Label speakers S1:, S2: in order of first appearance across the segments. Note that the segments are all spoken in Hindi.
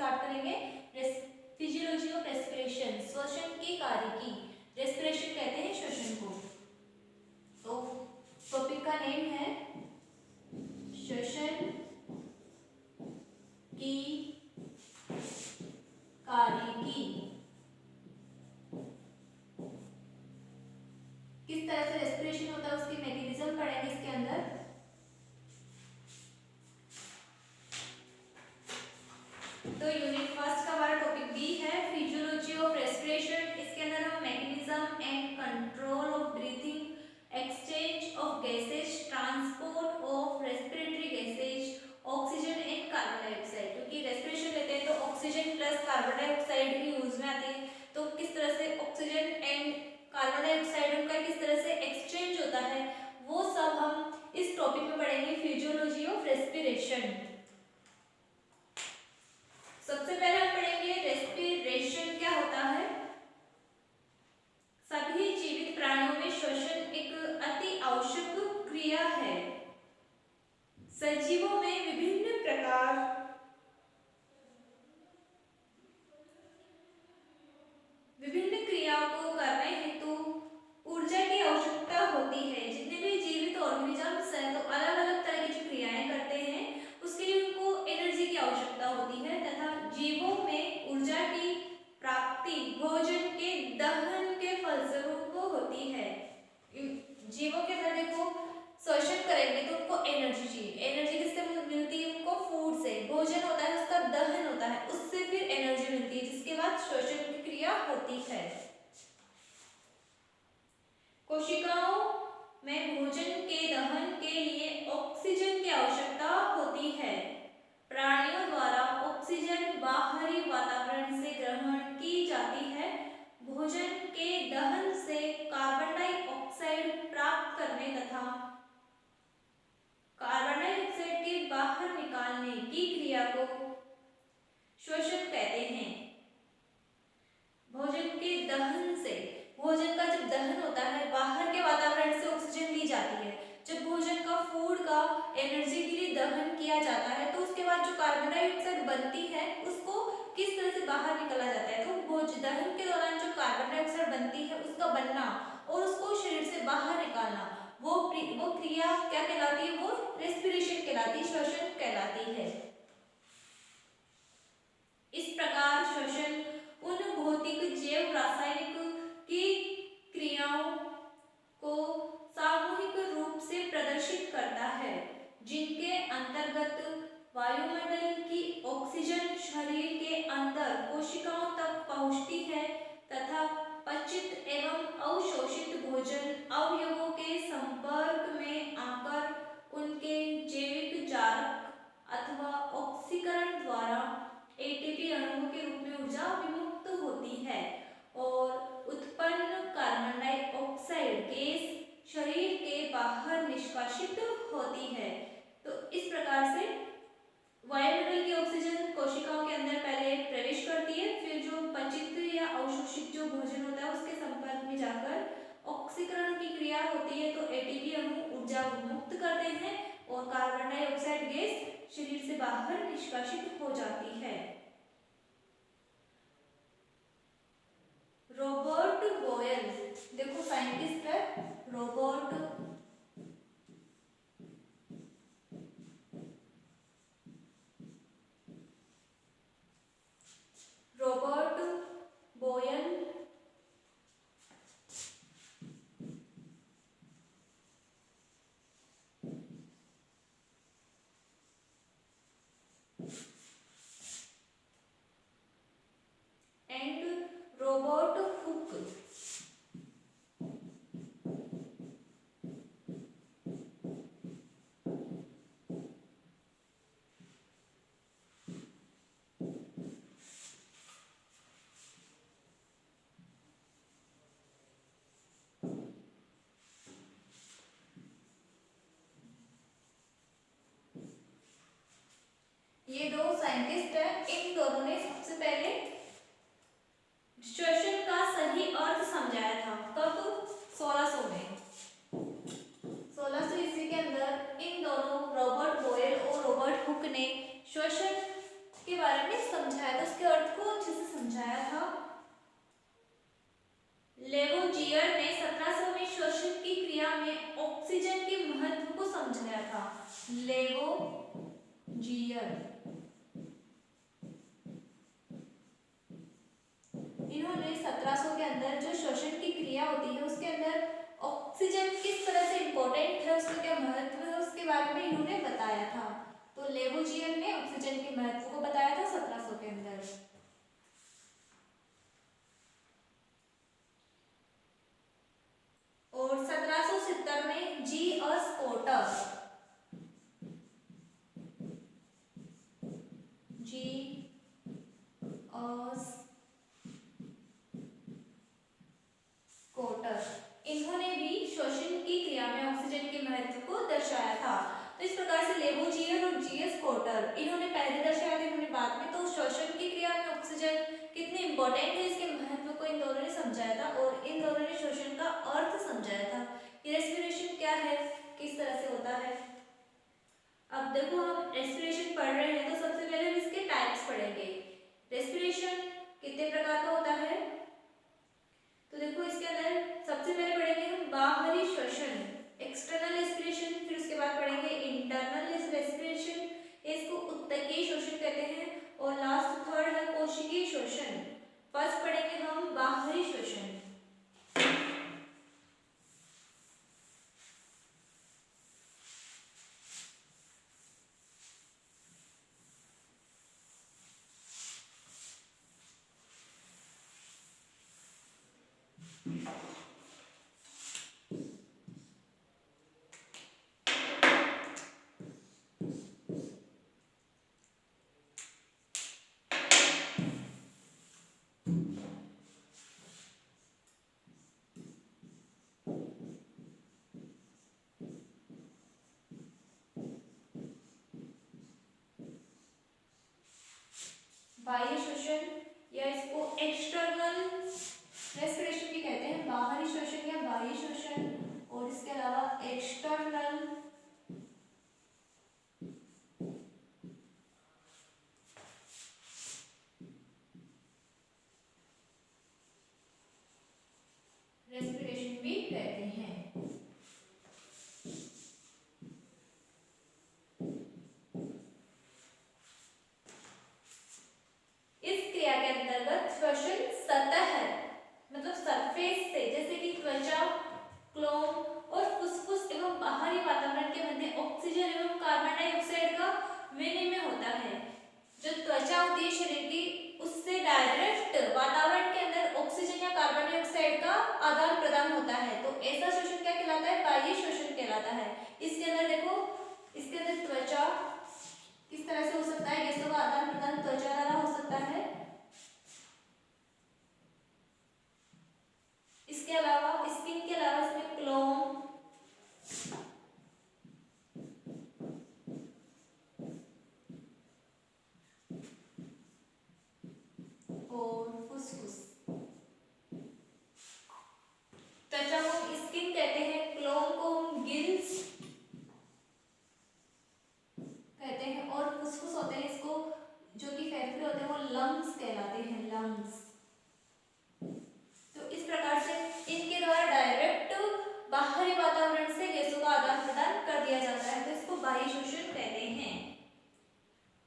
S1: स्टार्ट करेंगे फिजियोलॉजी ऑफ रेस्पिरेशन, श्वसन के कार्य की। रेस्पिरेशन कहते हैं श्वसन को। तो टॉपिक का नेम है श्वसन की कार्य की। किस तरह से रेस्पिरेशन होता है उसकी मैकेनिज्म पढ़ेंगे इसके अंदर। तो यूनिट फर्स्ट का हमारा टॉपिक बी है फिजियोलॉजी ऑफ रेस्पिरेशन। इसके अंदर हम mechanism and control of breathing, exchange of gases, transport of respiratory gases, oxygen and carbon dioxide. क्योंकि रेस्पिरेशन लेते हैं तो ऑक्सीजन प्लस कार्बन डाइऑक्साइड भी यूज में आती है, तो किस तरह से ऑक्सीजन एंड कार्बन डाइऑक्साइड उनका किस तरह से एक्सचेंज होता है वो सब हम इस टॉपिक में पढ़ेंगे, फिजियोलॉजी ऑफ रेस्पिरेशन। सबसे पहले हम पढ़ेंगे रेस्पिरेशन क्या होता है। सभी जीवित प्राणियों में श्वसन एक अति आवश्यक क्रिया है। सजीवों में विभिन्न क्रियाओं को करने हेतु ऊर्जा की आवश्यकता होती है। जितने भी जीवित ऑर्गेनिजम्स हैं तो अलग अलग तरह की जो क्रियाएं करते हैं उसके लिए उनको एनर्जी की आवश्यकता होती है, तथा जीवों में ऊर्जा की प्राप्ति भोजन के दहन के फलस्वरूप होती है। जीवों के अंदर देखो श्वसन करेंगे तो उनको एनर्जी चाहिए। एनर्जी किससे मिलती है? उनको फूड से। भोजन होता है उसका दहन होता है, उससे फिर एनर्जी मिलती है, जिसके बाद श्वसन की क्रिया होती है। कोशिकाओं में भोजन के दहन के लिए ऑक्सीजन की आवश्यकता होती है। प्राणियों द्वारा ऑक्सीजन बाहरी वातावरण से ग्रहण की जाती है। भोजन के दहन से कार्बन डाइऑक्साइड प्राप्त करने तथा कार्बन डाइऑक्साइड के बाहर निकालने की क्रिया को श्वसन कहते हैं। भोजन के दहन से, भोजन का जब दहन होता है बाहर के वातावरण से ऑक्सीजन ली जाती है, जब भोजन का फूड का एनर्जी के लिए दहन किया जाता है तो उसके बाद जो कार्बन डाइऑक्साइड बनती है उसको किस तरह से बाहर निकाला जाता है। तो भोजन दहन के दौरान जो कार्बन डाइऑक्साइड बनती है उसका बनना और उसको शरीर से बाहर निकालना, वो क्रिया क्या कहलाती है? वो रेस्पिरेशन कहलाती है, श्वसन कहलाती है। इस प्रकार श्वसन उन भौतिक जैव रासायनिक की क्रियाओं को सामूहिक रूप से प्रदर्शित करता है, जिनके अंतर्गत वायुमंडल की ऑक्सीजन शरीर के अंदर कोशिकाओं तक पहुंचती है तथा पचित एवं अवशोषित भोजन अवयवों के संपर्क में आकर उनके जैविक जारक अथवा ऑक्सीकरण द्वारा एटीपी अणुओं के रूप में ऊर्जा विमुक्त होती है और उत्पन्न कार्बन डाइऑक्साइड गैस शरीर के बाहर निष्कासित होती है। तो इस प्रकार से वायुमंडल की ऑक्सीजन कोशिकाओं के अंदर पहले प्रवेश करती है, फिर जो पचित या अवशोषित जो भोजन होता है उसके संपर्क में जाकर ऑक्सीकरण की क्रिया होती है, तो एटीपी अणु ऊर्जा मुक्त करते हैं और कार्बन डाइऑक्साइड गैस शरीर से बाहर निष्कासित हो जाती है। रॉबर्ट बोयल, देखो साइंटिस्ट है रॉबर्ट बोयल एंड रॉबर्ट हुक ये दो साइंटिस्ट हैं। इन दोनों ने सबसे पहले श्वसन का सही अर्थ समझाया था। कब? 1600 में। 1600 ईस्वी के अंदर इन दोनों रॉबर्ट बोयल और रॉबर्ट हुक ने श्वसन के बारे में समझाया समझाया था, उसके अर्थ को अच्छे से समझाया था। लेवोजियर ने 1700 में श्वसन की क्रिया में ऑक्सीजन के महत्व को समझाया था। लेवोजियर इन्होंने 1700 के अंदर जो श्वसन की क्रिया होती है उसके अंदर ऑक्सीजन किस तरह से इंपॉर्टेंट है, उसका क्या महत्व है, उसके बारे में इन्होंने बताया था। तो लेवोजियर ने ऑक्सीजन के महत्व को बताया था 1700 के अंदर। और 1770 में जी स्कॉटर इन्होंने भी श्वसन की क्रिया में ऑक्सीजन के महत्व को दर्शाया था। तो इस प्रकार से लेवोजियर और जीएस कोटर इन्होंने पहले दर्शाया था, इन्होंने बाद में। तो श्वसन की क्रिया में ऑक्सीजन कितनी इंपॉर्टेंट है इसके महत्व को इन दोनों ने समझाया था, और इन दोनों ने श्वसन का अर्थ समझाया था कि रेस्पिरेशन क्या है, किस तरह से होता है। अब देखो हम रेस्पिरेशन पढ़ रहे हैं तो सबसे पहले हम इसके टाइप्स पढ़ेंगे। रेस्पिरेशन कितने प्रकार का होता है, तो देखो इसके अंदर सबसे पहले पढ़ेंगे हम बाहरी श्वसन, एक्सटर्नल रेस्पिरेशन, फिर उसके बाद पढ़ेंगे इंटरनल रेस्पिरेशन, इसको उत्तकीय श्वसन कहते हैं, और लास्ट थर्ड है कोशिकीय श्वसन। फर्स्ट पढ़ेंगे हम बाहरी श्वसन। बाह्य श्वसन या इसको एक्सटर्नल रेस्पिरेशन भी कहते हैं, बाहरी श्वसन या बाह्य श्वसन, और इसके अलावा एक्सटर्नल रेस्पिरेशन भी कहते हैं। श्वसन सतह मतलब सरफेस से, जैसे कि त्वचा, क्लोम और फुसफुस एवं बाहरी वातावरण के मध्य ऑक्सीजन एवं कार्बन डाइऑक्साइड का विनिमय होता है। जो त्वचा होती है शरीर की, उससे डायरेक्ट वातावरण के अंदर ऑक्सीजन या कार्बन डाइऑक्साइड का आदान प्रदान होता है। तो ऐसा श्वसन क्या कहलाता है, बाह्य श्वसन कहलाता है। इसके अंदर देखो, इसके अंदर त्वचा किस तरह से हो सकता है, गैसों का आदान प्रदान त्वचा द्वारा हो सकता है। इसके अलावा स्किन के अलावा इसमें क्लोम और फुसफुस। त्वचा को स्किन कहते हैं, क्लोम को हम गिल्स कहते हैं, और फुसफुस होते हैं इसको, जो कि फेफड़े होते हैं, वो लंग्स कहलाते हैं, लंग्स। तो इस प्रकार से इनके द्वारा डायरेक्ट बाहरी वातावरण से गैसों का आदान प्रदान कर दिया जाता है, तो इसको बाह्य श्वसन कहते हैं।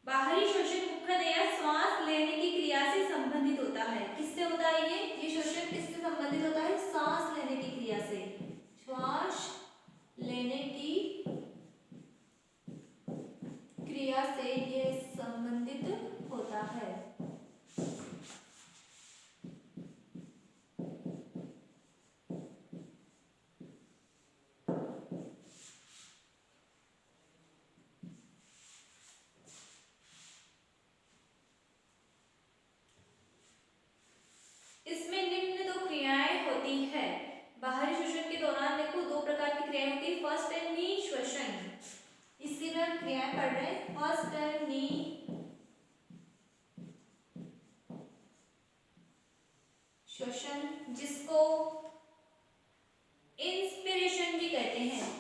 S1: बाहरी श्वसन मुख्यतया श्वास लेने की क्रिया से संबंधित होता है। किससे होता है ये श्वसन किससे संबंधित होता है, सांस लेने की क्रिया से, श्वास लेने की क्रिया से ये संबंधित होता है। इसमें निम्न दो क्रियाएं होती है। बाहरी श्वसन के दौरान देखो दो प्रकार की क्रियाएं होती है, फर्स्ट है निःश्वसन, इसकी हम क्रियाएं पढ़ रहे हैं। फर्स्ट है निःश्वसन, जिसको इंस्पिरेशन भी कहते हैं।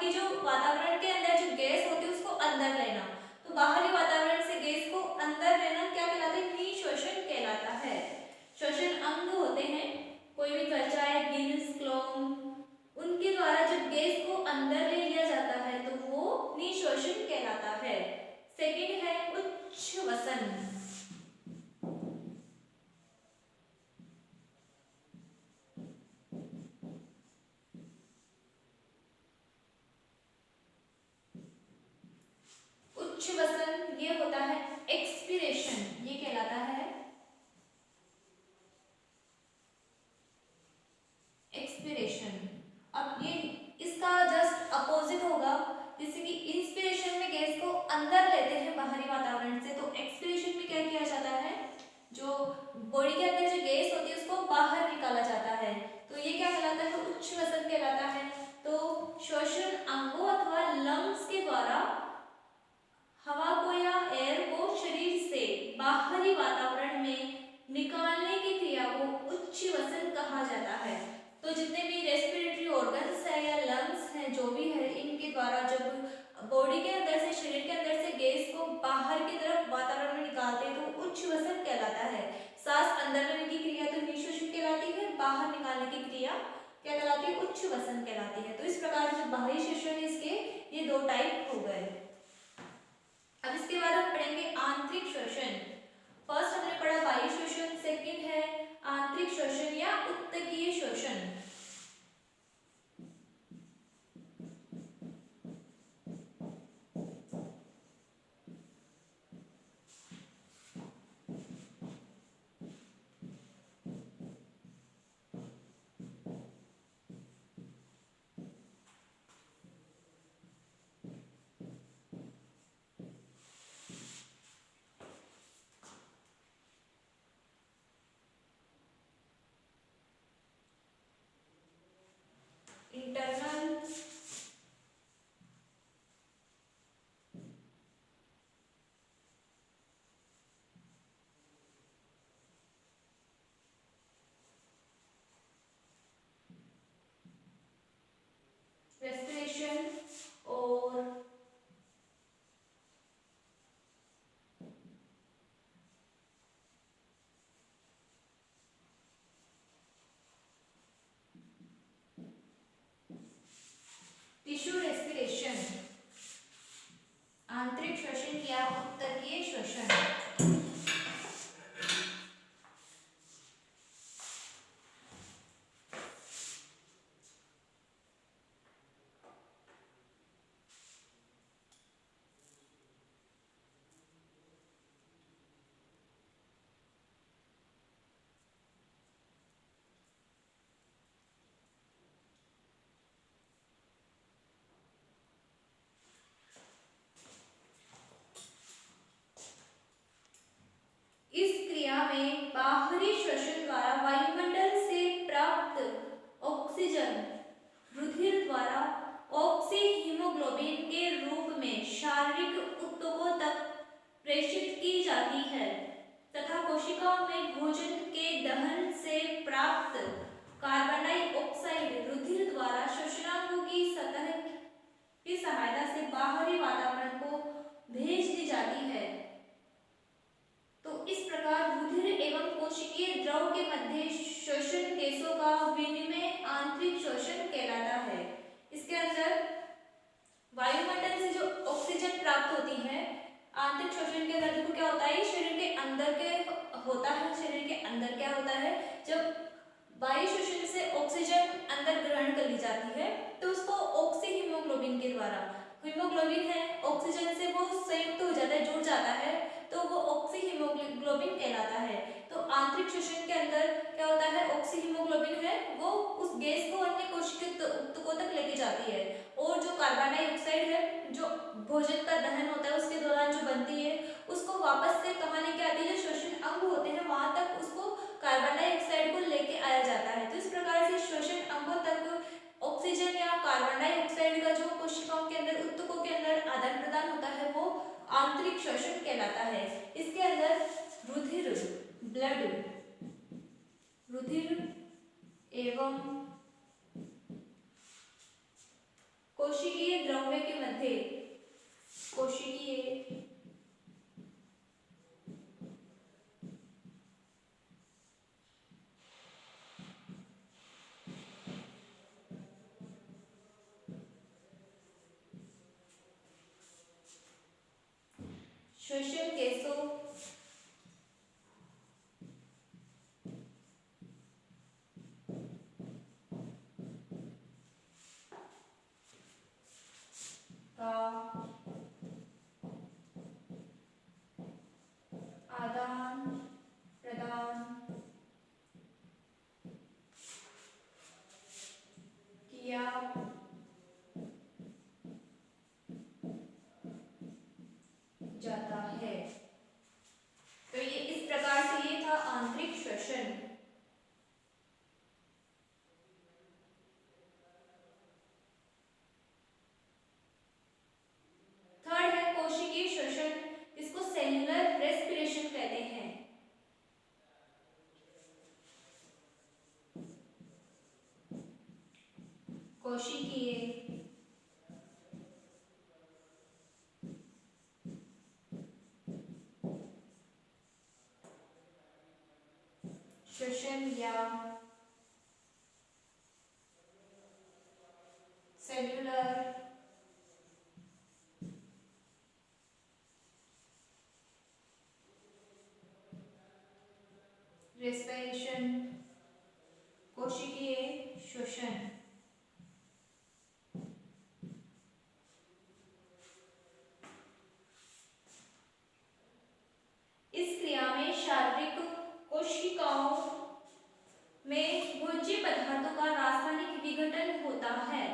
S1: कि जो वातावरण के अंदर जो गैस होती है उसको अंदर लेना। तो बाहरी वातावरण से गैस को अंदर लेना क्या कहलाता है? निःशोषण कहलाता है। श्वसन अंग होते हैं, कोई भी त्वचा है, गिल्स, क्लोम, उनके द्वारा जब गैस को अंदर ले लिया जाता है तो वो निःशोषण कहलाता है। सेकंड है उच्छ्वसन। उच्छ्वसन ये होता है एक्सपीरेशन, ये कहलाता है एक्सपीरेशन। अब ये इसका जस्ट अपोजिट होगा, जैसे कि इंस्पिरेशन में गैस को अंदर लेते हैं बाहरी वातावरण से, तो एक्सपीरेशन में क्या किया जाता है? जो बॉडी के अंदर जो गैस होती है उसको बाहर निकाला जाता है, तो ये क्या कहलाता है? उच्छ्वसन कहलाता है। तो श्वसन अंगों अथवा लंग्स के द्वारा हवा को या एयर को शरीर से बाहरी वातावरण में निकालने की क्रिया को उच्छ्वसन कहा जाता है। तो जितने भी रेस्पिरेटरी ऑर्गन्स है या लंग्स हैं, जो भी है, इनके द्वारा जब बॉडी के अंदर से, शरीर के अंदर से गैस को बाहर की तरफ वातावरण में निकालते हैं तो उच्छ्वसन कहलाता है। सांस अंदर लेने की क्रिया तो निःशोषण कहलाती है, बाहर निकालने की क्रिया क्या कहलाती है? उच्छ्वसन कहलाती है। तो इस प्रकार जो बाहरी श्वसन, इसके ये दो टाइप हो गए। अब इसके बाद हम पढ़ेंगे आंतरिक श्वसन। फर्स्ट हमने पढ़ा बाह्य श्वसन, सेकंड है आंतरिक श्वसन या उत्तकीय श्वसन। इंटरनल रेस्पिरेशन और टिश्यू रेस्पिरेशन, आंतरिक श्वसन या उत्तकीय श्वसन। इस क्रिया में बाहरी श्वसन द्वारा वायुमंडल से प्राप्त ऑक्सीजन रुधिर द्वारा ऑक्सी हीमोग्लोबिन के रूप में शारीरिक ऊतकों तक प्रेषित की जाती है तथा कोशिकाओं में भोजन के दहन से प्राप्त कार्बन डाइऑक्साइड रुधिर द्वारा श्वसनांगों की सतह की सहायता से बाहरी वातावरण को भेज दी जाती है। तो इस प्रकार रुधिर एवं कोशिकीय द्रव के मध्य श्वसन गैसों का विनिमय आंतरिक श्वसन कहलाता है। इसके अंदर वायुमंडल से जो ऑक्सीजन प्राप्त होती है, आंतरिक श्वसन के अंदर देखो क्या होता है, शरीर के अंदर के होता है, शरीर के अंदर क्या होता है, जब वायु श्वसन से ऑक्सीजन अंदर ग्रहण कर ली जाती है तो उसको ऑक्सी हीमोग्लोबिन के द्वारा, हीमोग्लोबिन है ऑक्सीजन से वो संयुक्त हो जाता है, जुड़ जाता है, तो वो ऑक्सी हीमोग्लोबिन कहलाता है। तो आंतरिक श्वसन के अंदर क्या होता है, ऑक्सी हीमोग्लोबिन है वो उस गैस को अन्य कोशिकीय ऊतकों तक लेके जाती है, और जो कार्बन डाइऑक्साइड है जो भोजन का दहन होता है उसके दौरान जो बनती है उसको वापस से कहाँ लेके आती है, जो श्वसन अंग होते हैं वहां तक उसको कार्बन डाइऑक्साइड को लेके आया जाता है। तो इस प्रकार से श्वसन अंगों तक ऑक्सीजन या कार्बन डाइऑक्साइड का जो कोशिकाओं के अंदर, ऊतकों के अंदर आदान प्रदान होता है वो आंतरिक श्वसन कहलाता है। इसके अंदर रुधिर, ब्लड, रुधिर एवं कोशिकीय द्रव्य के मध्य, कोशिकीय श्वसन केसों का आदान प्रदान किया जाता है। तो ये इस प्रकार से ये था आंतरिक श्वसन। थर्ड है कोशिकीय श्वसन, इसको सेल्यूलर रेस्पिरेशन कहते हैं। कोशिकीय श्वसन या सेल्यूलर रेस्पिरेशन, कोशिकीय श्वसन। इस क्रिया में शारीरिक कोशिकाओं में भोज्य पदार्थों का रासायनिक विघटन होता है,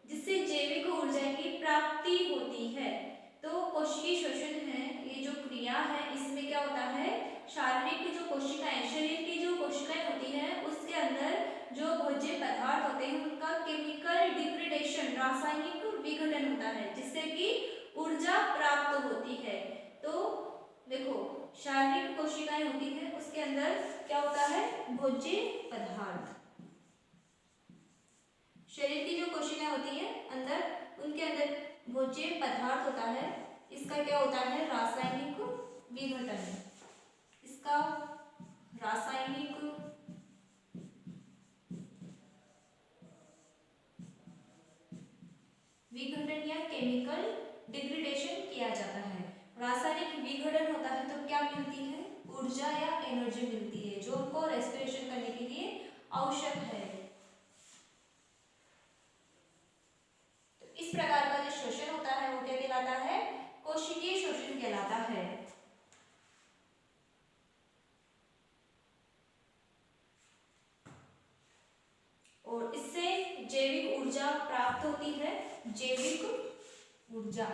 S1: जिससे जैविक ऊर्जा की प्राप्ति होती है। तो कोशिकीय श्वसन है, ये जो क्रिया है इसमें क्या होता है, शारीरिक जो कोशिकाएं, शरीर की जो कोशिकाएं होती हैं उसके अंदर जो भोज्य पदार्थ होते हैं उनका केमिकल डिग्रेडेशन, रासायनिक विघटन होता है, जिससे कि ऊर्जा प्राप्त होती है। तो देखो शारीरिक कोशिकाएं होती हैं उसके अंदर क्या होता है, भोज्य पदार्थ। शरीर की जो कोशिकाएं होती है अंदर, उनके अंदर भोज्य पदार्थ होता है, इसका क्या होता है, रासायनिक विघटन। इसका रासायनिक विघटन या केमिकल डिग्रेडेशन किया जाता है। रासायनिक विघटन होता है तो क्या मिलती है, ऊर्जा या एनर्जी मिलती है, जो उनको रेस्पिरेशन करने के लिए आवश्यक है। तो इस प्रकार का जो श्वसन होता है वो क्या कहलाता है, कोशिकीय श्वसन कहलाता है। और इससे जैविक ऊर्जा प्राप्त होती है, जैविक ऊर्जा।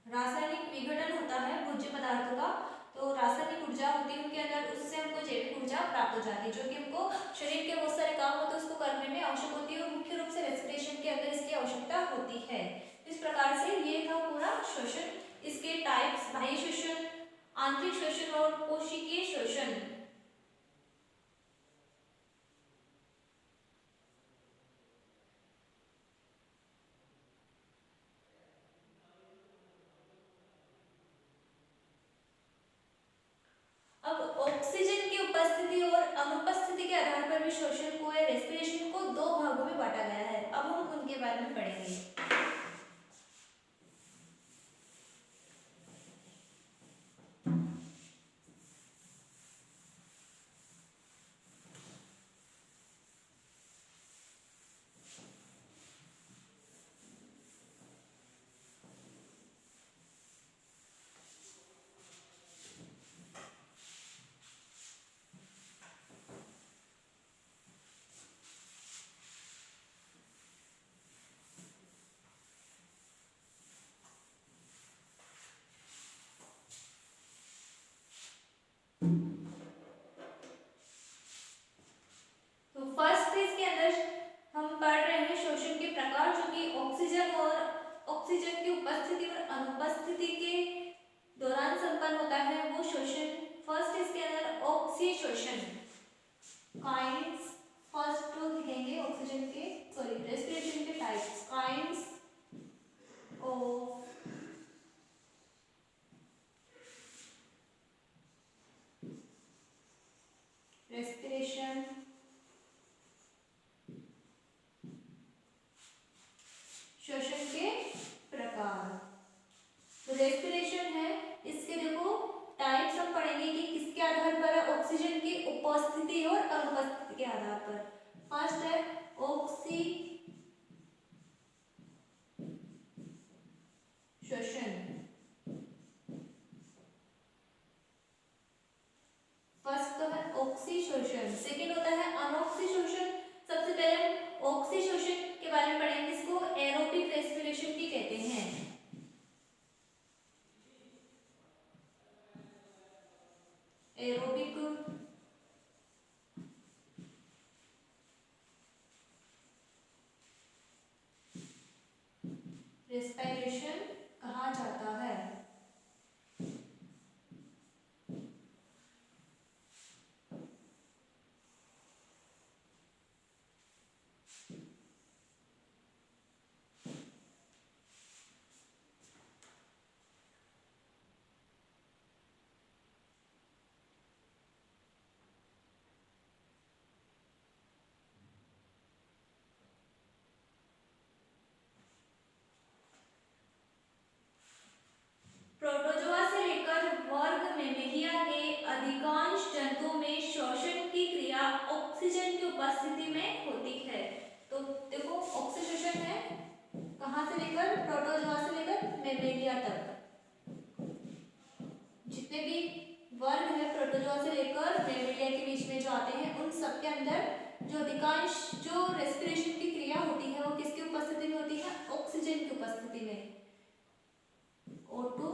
S1: रासायनिक विघटन होता है भोज्य पदार्थों का, तो रासायनिक ऊर्जा होती है उनके अंदर, उससे हमको जैविक ऊर्जा प्राप्त हो जाती है, जो कि हमको शरीर के बहुत सारे काम होते हैं उसको करने में आवश्यक होती है, और मुख्य रूप से रेस्पिरेशन के अंदर इसकी आवश्यकता होती है। इस प्रकार से ये था पूरा श्वसन, इसके टाइप्स, बाह्य श्वसन, आंतरिक श्वसन और कोशिकीय श्वसन। अब ऑक्सीजन की उपस्थिति और अनुपस्थिति के आधार पर भी श्वसन को या रेस्पिरेशन को दो भागों में बांटा गया है। अब हम उनके बारे में पढ़ेंगे। तो फर्स्ट पेज के अंदर हम पढ़ रहे हैं श्वसन के प्रकार, जो कि ऑक्सीजन की उपस्थिति और अनुपस्थिति के दौरान संपन्न होता है वो श्वसन। फर्स्ट इसके अंदर ऑक्सी श्वसन, काइंड्स फर्स्ट तो लिखेंगे ऑक्सीजन के रेस्पिरेशन के टाइप्स, काइंड्स ऑफ रेस्पिरेशन, श्वसन के प्रकार। तो रेस्पिरेशन है, इसके देखो टाइप्स हम पढ़ेंगे कि किसके आधार पर है, ऑक्सीजन की उपस्थिति और अनुपस्थिति के आधार पर। फर्स्ट है श्वसन, फर्स्ट तो है ऑक्सीशोषण, सेकेंड होता है अनऑक्सीशोषण। सबसे पहले हम ऑक्सीशोषण के बारे में पढ़ेंगे, इसको एरोबिक रेस्पिरेशन भी कहते हैं। एरोबिक रेस्पिरेशन कहा जाता है। प्रोटोजोआ से लेकर वर्ग मेमेलिया के अधिकांश जंतुओं में श्वसन की क्रिया ऑक्सीजन की उपस्थिति में होती है। तो देखो ऑक्सीशोषण है कहाँ से लेकर, प्रोटोजोआ से लेकर मेमेलिया तक। जितने भी वर्ग है प्रोटोजोआ से लेकर मेमेलिया के बीच में जो आते हैं, उन सब के अंदर जो अधिकांश जो रेस्पिरेशन की क्रिया होती है वो किसकी उपस्थिति में होती है, ऑक्सीजन की उपस्थिति में। O2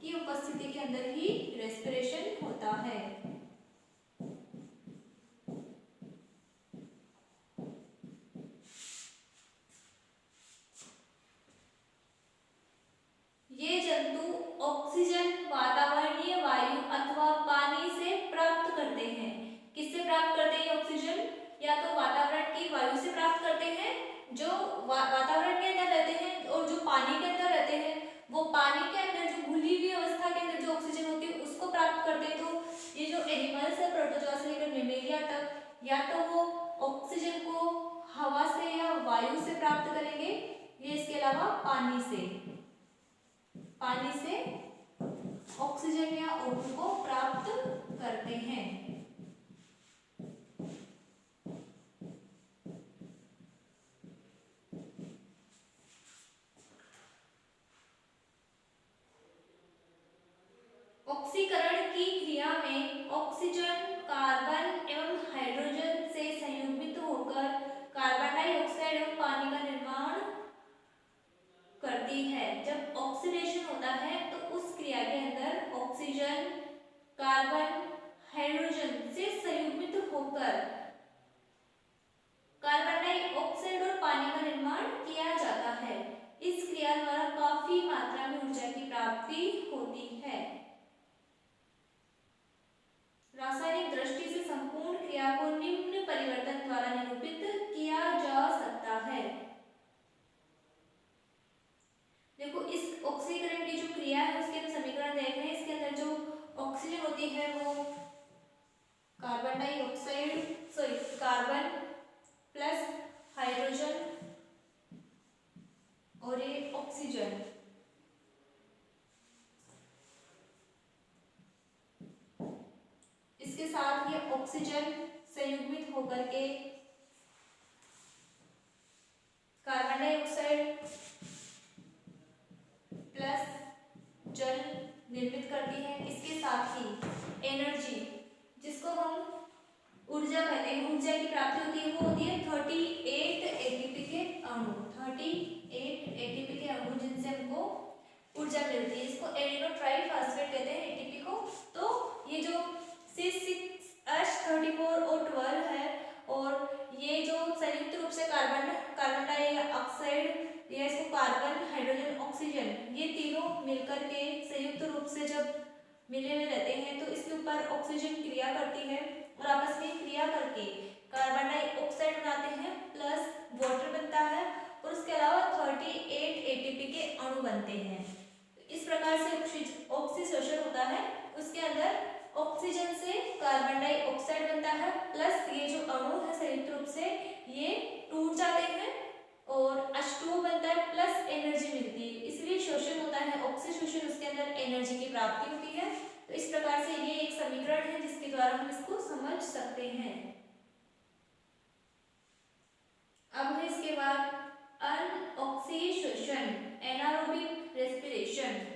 S1: की उपस्थिति के अंदर ही रेस्पिरेशन होता है। ये जंतु ऑक्सीजन वातावरणीय वायु अथवा पानी से प्राप्त करते हैं। किससे प्राप्त करते हैं ऑक्सीजन, या तो वातावरण की वायु से प्राप्त करते हैं, जो वातावरण के अंदर रहते हैं, और जो पानी के अंदर रहते हैं वो पानी के अंदर जो घुली हुई अवस्था के अंदर जो ऑक्सीजन होती है उसको प्राप्त करते हैं। तो ये जो एनिमल्स है प्रोटोजोआ से लेकर मेमेलिया तक, या तो वो ऑक्सीजन को हवा से या वायु से प्राप्त करेंगे, ये इसके अलावा पानी से ऑक्सीजन या O2 को प्राप्त करते हैं। ऑक्सीकरण की क्रिया में ऑक्सीजन कार्बन एवं हाइड्रोजन से संयुग्मित होकर कार्बन डाइऑक्साइड एवं पानी का निर्माण करती है। जब ऑक्सीडेशन होता है तो उस क्रिया के अंदर ऑक्सीजन कार्बन हाइड्रोजन से संयुग्मित होकर कार्बन डाइऑक्साइड और पानी का निर्माण किया जाता है। इस क्रिया द्वारा काफी मात्रा में ऊर्जा की प्राप्ति होती है। रासायनिक दृष्टि से संपूर्ण क्रिया को निम्न परिवर्तन द्वारा निरूपित किया जा सकता है। देखो इस ऑक्सीकरण की जो क्रिया है उसके हम समीकरण देख रहे हैं। इसके अंदर जो ऑक्सीजन होती है वो कार्बन प्लस हाइड्रोजन और ये ऑक्सीजन, इसके साथ ये ऑक्सीजन संयुग्मित होकर के कार्बन डाइऑक्साइड प्लस जल निर्मित करती है। इसके साथ ही एनर्जी, जिसको हम ऊर्जा कहते हैं, ऊर्जा की प्राप्ति होती है, वो होती है 38 एटीपी के अणु, 38 एटीपी के अणु जिनसे हमको ऊर्जा मिलती है। इसको एडिनो ट्राइफॉस्फेट कहते हैं एटीपी को। तो ये जो C6H34O12 है और ये जो संयुक्त रूप से कार्बन डाइऑक्साइड या इसको कार्बन हाइड्रोजन ऑक्सीजन, ये तीनों मिलकर के संयुक्त रूप से जब मिले हुए रहते हैं तो इसके ऊपर ऑक्सीजन क्रिया करती है और आपस में क्रिया करके कार्बन डाइऑक्साइड बनाते हैं प्लस वाटर बनता है और उसके अलावा 38 एटीपी के अणु बनते हैं। इस प्रकार से ऑक्सीशोषण होता है। उसके अंदर ऑक्सीजन से कार्बन डाइऑक्साइड बनता है प्लस ये जो अणु है संयुक्त रूप से ये टूट जाते हैं और H2O बनता है प्लस एनर्जी मिलती है, इसलिए शोषण होता है ऑक्सीशोषण, उसके अंदर एनर्जी की प्राप्ति होती है। तो इस प्रकार से ये एक समीकरण है जिसके द्वारा हम इसको समझ सकते हैं। अब है इसके बाद अनऑक्सीशोषण, एनारोबिक रेस्पिरेशन।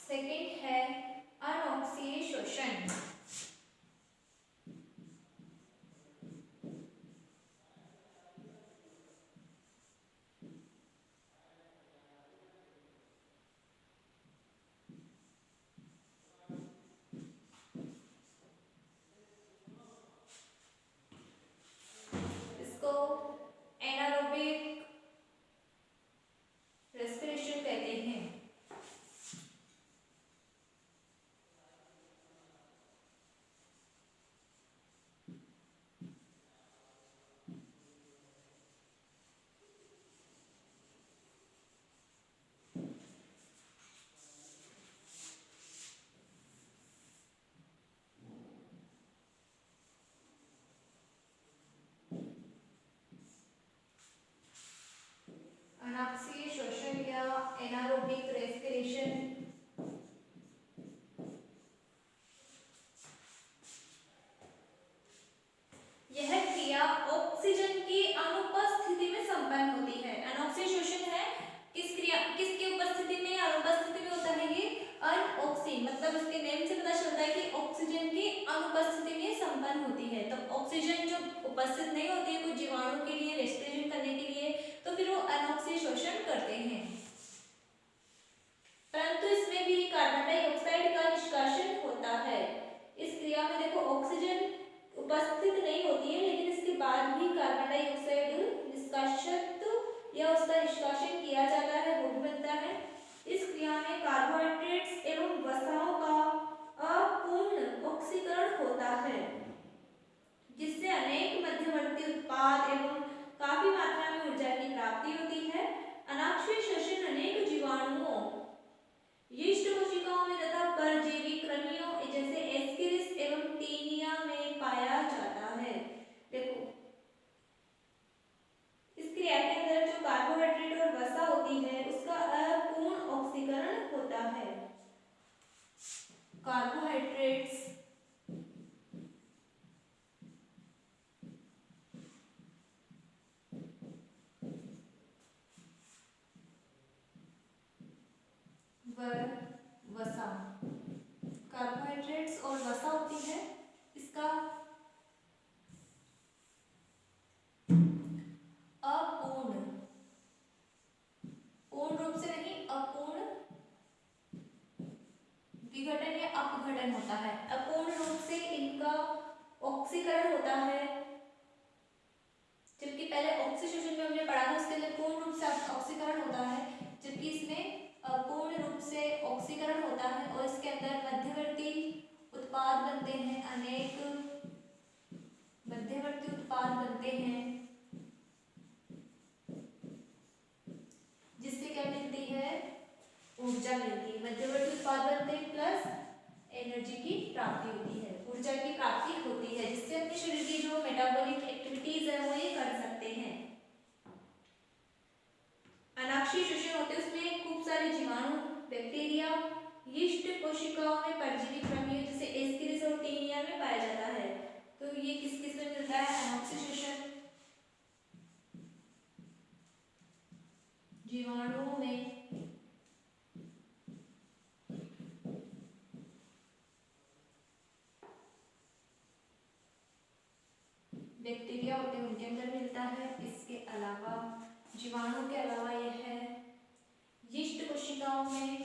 S1: सेकेंड है अनऑक्सीशोषण। इसको एनारोबिक रेस्पिरेशन कहते हैं। अनऑक्सीशोषण या एनारोबिक रेस्पिरेशन यह क्रिया ऑक्सीजन की अनुपस्थिति में संपन्न होती है। अनऑक्सीशोषण है किसकी उपस्थिति में, अनुपस्थिति में होता है ये अनऑक्सी, मतलब उसके नेम से पता चलता है कि ऑक्सीजन की अनुपस्थिति में संपन्न होती है। तो ऑक्सीजन जब उपस्थित नहीं होती है कुछ जीवाणु के लिए रेस्पिरेशन करने के लिए तो फिर वो अनऑक्सीशोषण करते हैं। परंतु इसमें भी कार्बन डाइऑक्साइड का निष्कासन होता है। इस क्रिया में देखो ऑक्सीजन उपस्थित नहीं होती है लेकिन इसके बाद भी कार्बन डाइऑक्साइड निष्कासित या उसका निष्कासन किया जाता है, वो भी बनता है। इस क्रिया में कार्बोहाइड्रेट्स एवं वसाओं का अपूर्ण ऑक्सीकरण होता है जिससे अनेक मध्यवर्ती उत्पाद एवं काफी मात्रा में ऊर्जा की प्राप्ति होती है। अनऑक्सीशोषण अनेक जीवाणुओं, यीस्ट कोशिकाओं में तथा परजीवी कृमियों जैसे एस्केरिस एवं टीनिया में पाया जाता है। देखो इस क्रिया के अंदर जो कार्बोहाइड्रेट और वसा होती है उसका अपूर्ण ऑक्सीकरण होता है। कार्बोहाइड्रेट्स वसा, कार्बोहाइड्रेट्स और वसा होती है, इसका अपूर्ण, पूर्ण रूप से नहीं अपूर्ण विघटन या अपघटन होता है। अपूर्ण रूप से इनका ऑक्सीकरण होता है, जबकि पहले ऑक्सीशोषण में हमने पढ़ा था उसके लिए पूर्ण रूप से ऑक्सीकरण होता है, जबकि इसमें पूर्ण रूप से ऑक्सीकरण होता है और इसके अंदर मध्यवर्ती उत्पाद बनते हैं, अनेक मध्यवर्ती उत्पाद बनते हैं जिससे क्या मिलती है, ऊर्जा मिलती है। मध्यवर्ती उत्पाद बनते हैं प्लस एनर्जी की प्राप्ति होती है, ऊर्जा की प्राप्ति होती है जिससे अपने शरीर की जो मेटाबॉलिक एक्टिविटीज है वो ये कर सकते हैं। अनाक्षी उनके अंदर मिलता है। इसके अलावा जीवाणु के अलावा यह है यीस्ट कोशिकाओं में,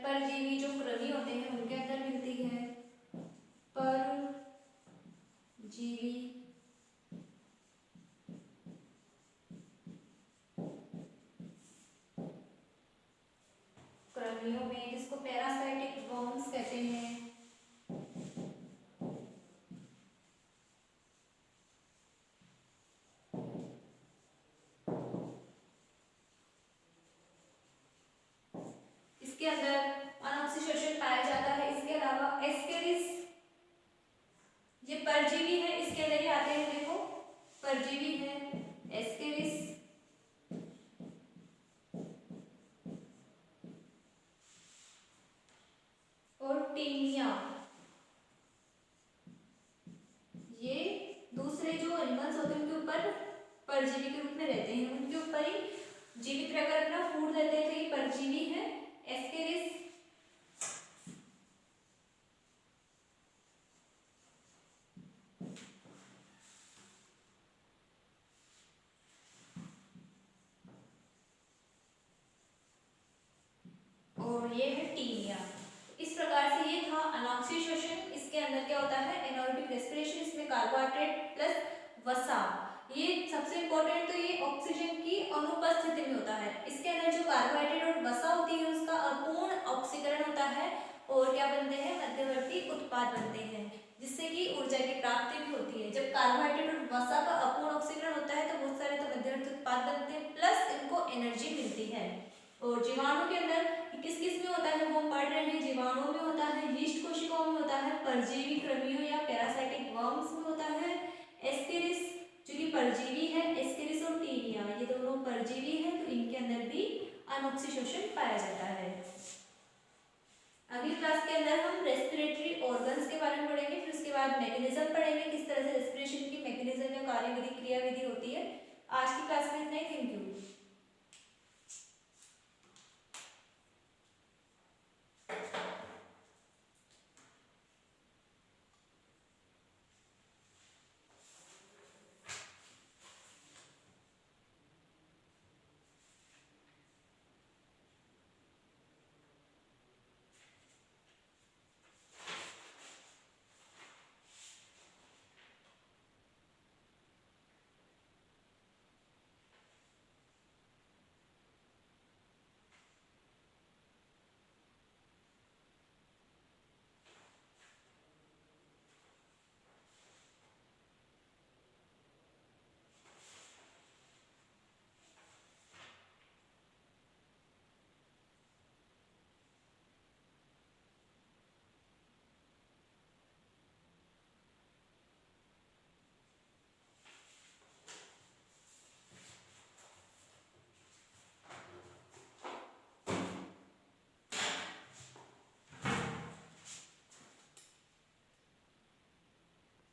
S1: परजीवी जो कृमि होते हैं उनके अंदर मिलती है। परजीवी कृमियों में, जिसको पैरासाइटिक वर्म्स कहते हैं, इसके अंदर अनऑक्सीशोषण पाया जाता है। इसके अलावा एस्केरिस, ये परजीवी है, इसके अंदर ही आते हैं, देखो परजीवी है एस्केरिस, और टीनिया, ये दूसरे जो एनिमल्स होते हैं उनके ऊपर परजीवी के रूप में रहते हैं, उनके ऊपर ही जीवित रहकर अपना फूड देते हैं, तो ये परजीवी है एस्केरिस। और ये है टीनिया। इस प्रकार से ये था अनॉक्सीशोषण। इसके अंदर क्या होता है, एनारोबिक रेस्पिरेशन, इसमें कार्बोहाइड्रेट प्लस वसा, ये सबसे इंपॉर्टेंट, तो ये ऑक्सीजन की अनुपस्थिति में होता है। इसके अंदर जो कार्बोहाइड्रेट और वसा होती है उसका अपूर्ण ऑक्सीकरण होता है, और क्या बनते हैं, मध्यवर्ती उत्पाद बनते हैं, जिससे कि ऊर्जा की प्राप्ति भी होती है। जब कार्बोहाइड्रेट और वसा का अपूर्ण ऑक्सीकरण होता है तो बहुत सारे तो मध्यवर्ती उत्पाद बनते हैं, प्लस इनको एनर्जी मिलती है। और जीवाणु के अंदर किस किस में होता है वो पढ़ रहे हैं। जीवाणु में होता है, यीस्ट कोशिकाओं में होता है, परजीवी कृमियों या पैरासाइटिक वर्म्स में होता है, एस्केरिस जो कि परजीवी है, एस्केरिस और टीनिया ये दोनों परजीवी है, तो इनके अंदर भी अनऑक्सीशोषण पाया जाता है। अगली क्लास के अंदर हम रेस्पिरेटरी ऑर्गन्स के बारे में पढ़ेंगे, फिर उसके बाद मैकेनिज्म पढ़ेंगे, किस तरह से रेस्पिरेशन की मैकेनिज्म या कार्यविधि क्रियाविधि होती है। आज की क्लास में इतना ही, थैंक यू।